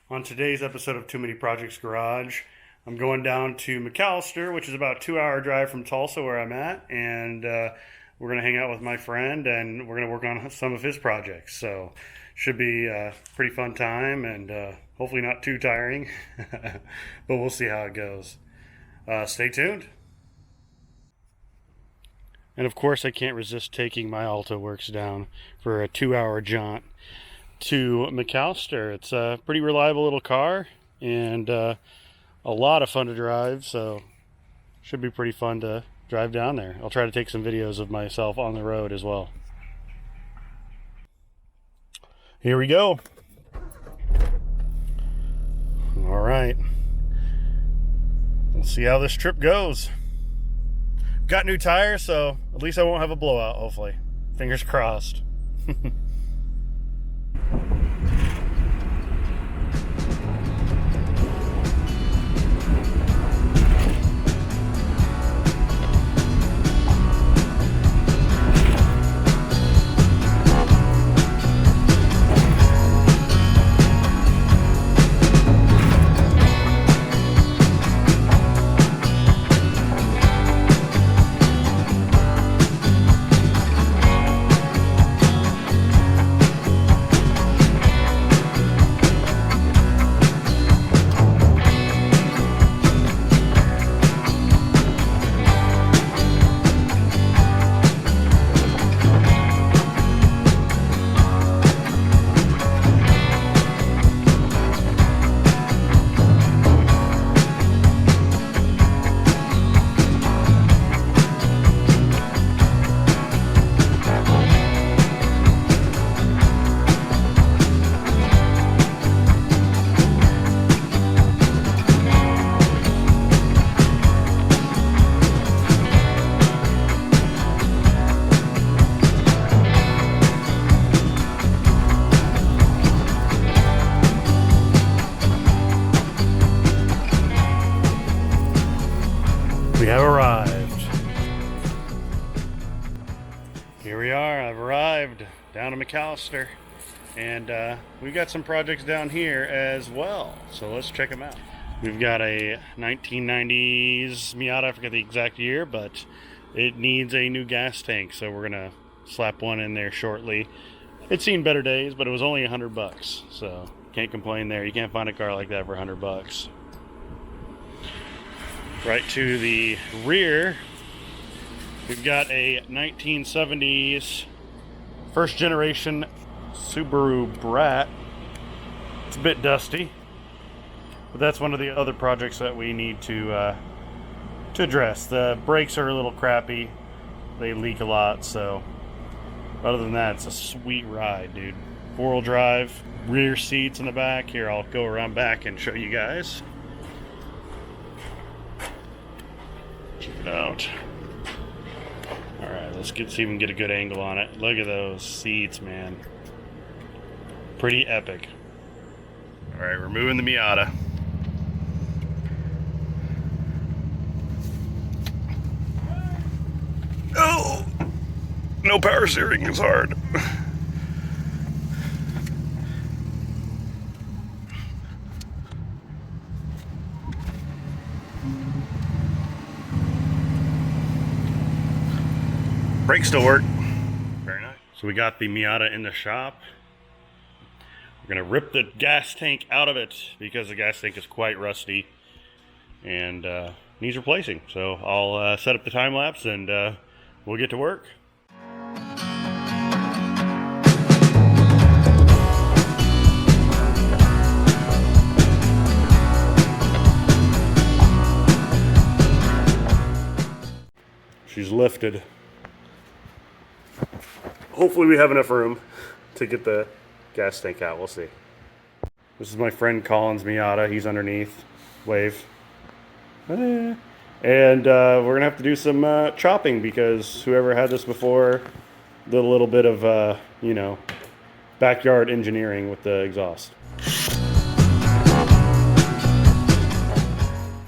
On today's episode of Too Many Projects Garage, I'm going down to McAllister, which is about a 2-hour drive from Tulsa where I'm at, and we're going to hang out with my friend and we're going to work on some of his projects. So should be a pretty fun time and hopefully not too tiring, but we'll see how it goes. Stay tuned. And of course I can't resist taking my Alta Works down for a 2-hour jaunt to McAllister. It's a pretty reliable little car and a lot of fun to drive, so should be pretty fun to drive down there. I'll try to take some videos of myself on the road as well. Here we go. All right, we'll see how this trip goes. Got new tires, so at least I won't have a blowout, hopefully. Fingers crossed. We have arrived. Here we are. I've arrived down to McAllister, and we've got some projects down here as well, so let's check them out. We've got a 1990s Miata, I forget the exact year, but it needs a new gas tank, so we're gonna slap one in there shortly. It's seen better days, but it was only $100, so can't complain there. You can't find a car like that for $100. Right to the rear, we've got a 1970s first generation Subaru Brat. It's a bit dusty, but that's one of the other projects that we need to address. The brakes are a little crappy, they leak a lot, so other than that, it's a sweet ride, dude. 4-wheel drive, rear seats in the back. Here, I'll go around back and show you guys. Check it out. Alright, let's see if we can get a good angle on it. Look at those seats, man. Pretty epic. Alright, we're moving the Miata. Oh! No power steering, it's hard. Brakes still work. Very nice. So we got the Miata in the shop. We're gonna rip the gas tank out of it because the gas tank is quite rusty and needs replacing. So I'll set up the time lapse and we'll get to work. She's lifted. Hopefully we have enough room to get the gas tank out. We'll see. This is my friend Collin's Miata. He's underneath. Wave. And we're going to have to do some chopping because whoever had this before did a little bit of, you know, backyard engineering with the exhaust.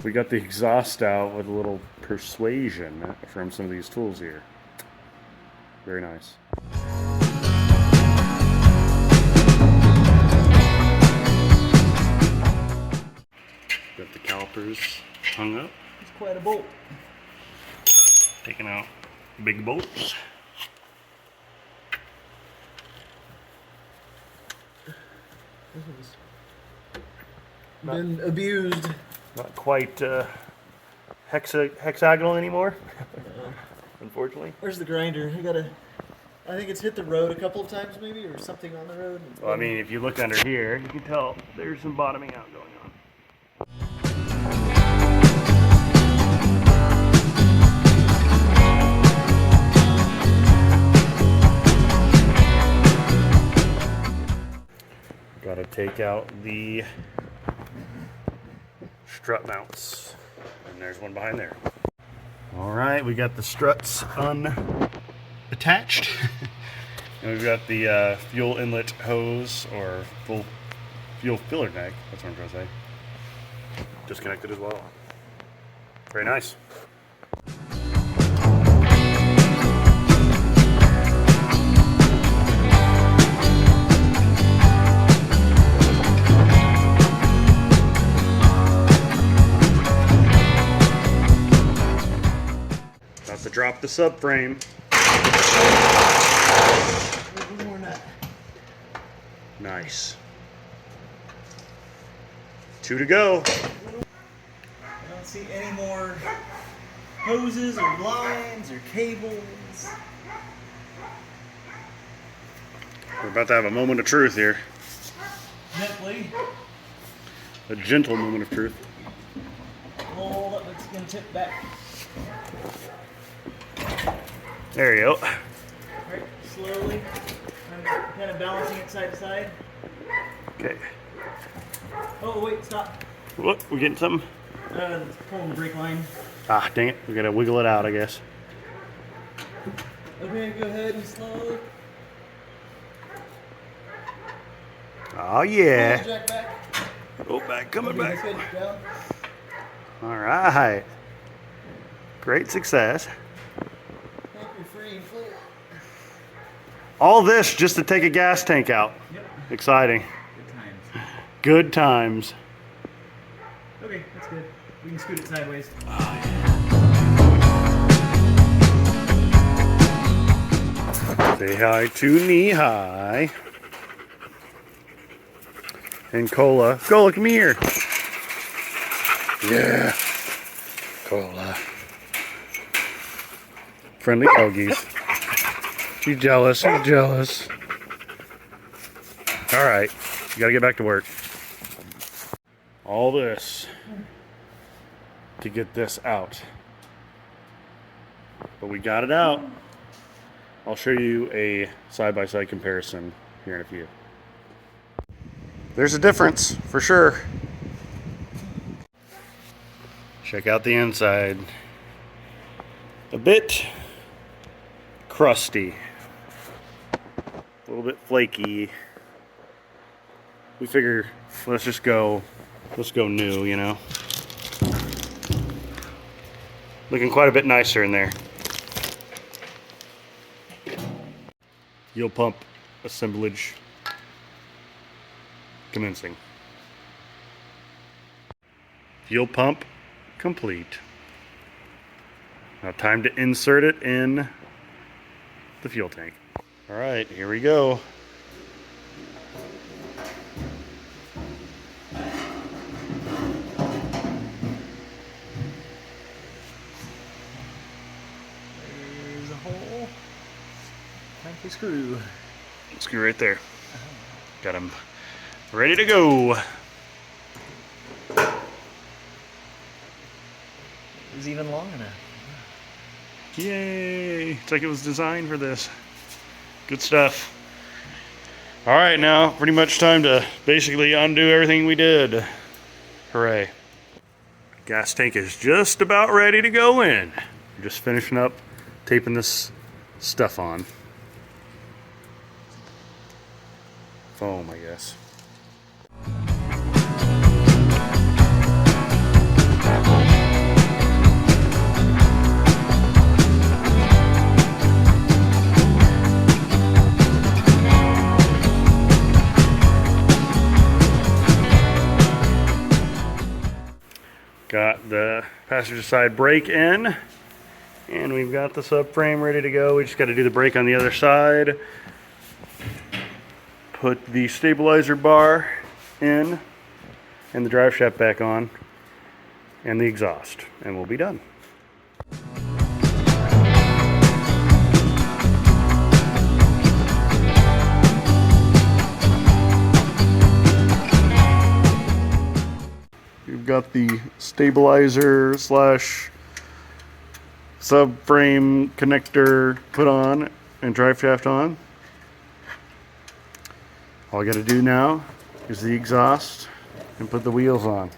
We got the exhaust out with a little persuasion from some of these tools here. Very nice. calipers hung up. It's quite a bolt. Taking out big bolts. Been abused. Not quite hexagonal anymore, unfortunately. Where's the grinder? I think it's hit the road a couple of times maybe, or something on the road. Well, I mean, if you look under here, you can tell there's some bottoming out going on. Got to take out the strut mounts, and there's one behind there. All right, we got the struts unattached. And we've got the fuel inlet hose, or full fuel filler neck, that's what I'm trying to say, disconnected as well. Very nice. About to drop the subframe. Nice. 2 to go. I don't see any more hoses or lines or cables. We're about to have a moment of truth here. Gently. A gentle moment of truth. Hold up, it's gonna tip back. There you go. Right, slowly. I'm kind of balancing it side to side. Okay. Oh, wait, stop. Look, we getting something? It's pulling the brake line. Ah, dang it. We gotta wiggle it out, I guess. Okay, go ahead and slow. Oh, yeah. Jack back. Oh, back, coming Okay, back. that's good. Down. All right. Great success. Thank you, free and clear. All this just to take a gas tank out. Yep. Exciting. Good times. Good times. Okay, that's good. We can scoot it sideways. Say hi to knee high. And Cola. Cola, come here. Yeah. Cola. Friendly doggies. She's jealous. She's jealous. All right. You gotta get back to work. All this to get this out. But we got it out. I'll show you a side-by-side comparison here in a few. There's a difference for sure. Check out the inside. A bit crusty. A little bit flaky. We figure let's go new, you know. Looking quite a bit nicer in there. Fuel pump assemblage commencing. Fuel pump complete. Now time to insert it in the fuel tank. All right, here we go. There's a hole. Time to screw. Screw right there. Got him ready to go. It was even long enough. Yay! It's like it was designed for this. Good stuff. All right, now pretty much time to basically undo everything we did. Hooray. Gas tank is just about ready to go in. I'm just finishing up taping this stuff on. Foam, I guess. Got the passenger side brake in, and we've got the subframe ready to go. We just got to do the brake on the other side. Put the stabilizer bar in, and the drive shaft back on, and the exhaust, and we'll be done. We've got the stabilizer slash subframe connector put on and drive shaft on. All I got to do now is the exhaust and put the wheels on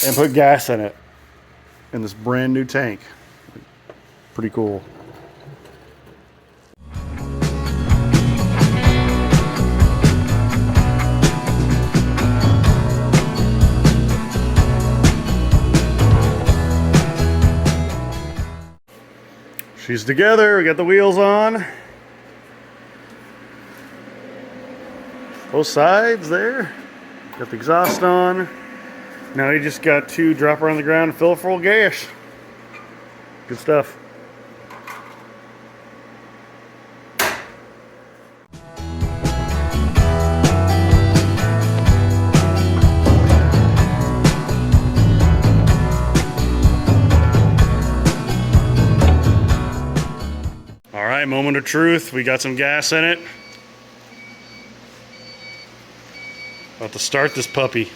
and put gas in it in this brand new tank. Pretty cool. She's together. We got the wheels on. Both sides there. Got the exhaust on. Now you just got to drop her on the ground and fill it full of gas. Good stuff. All right, moment of truth. We got some gas in it. About to start this puppy.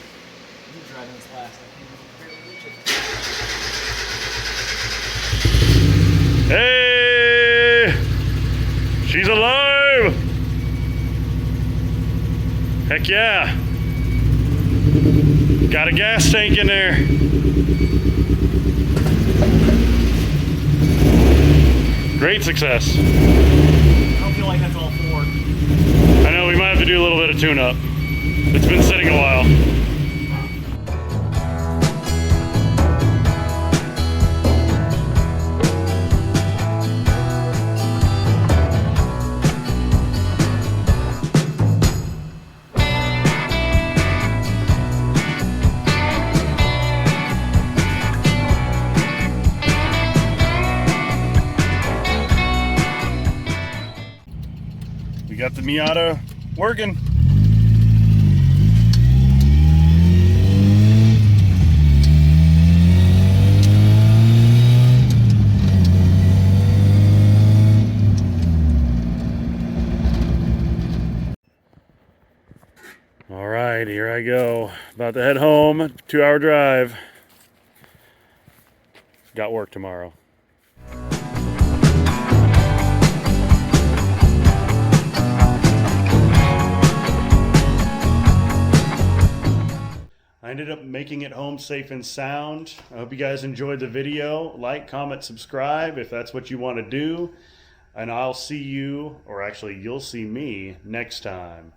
Hey! She's alive! Heck yeah! Got a gas tank in there. Great success. I don't feel like that's all four. I know, we might have to do a little bit of tune-up. It's been sitting a while. We got the Miata working. All right, here I go. About to head home, 2-hour drive. Got work tomorrow. I ended up making it home safe and sound. I hope you guys enjoyed the video. Like, comment, subscribe if that's what you want to do. And I'll see you, or actually you'll see me next time.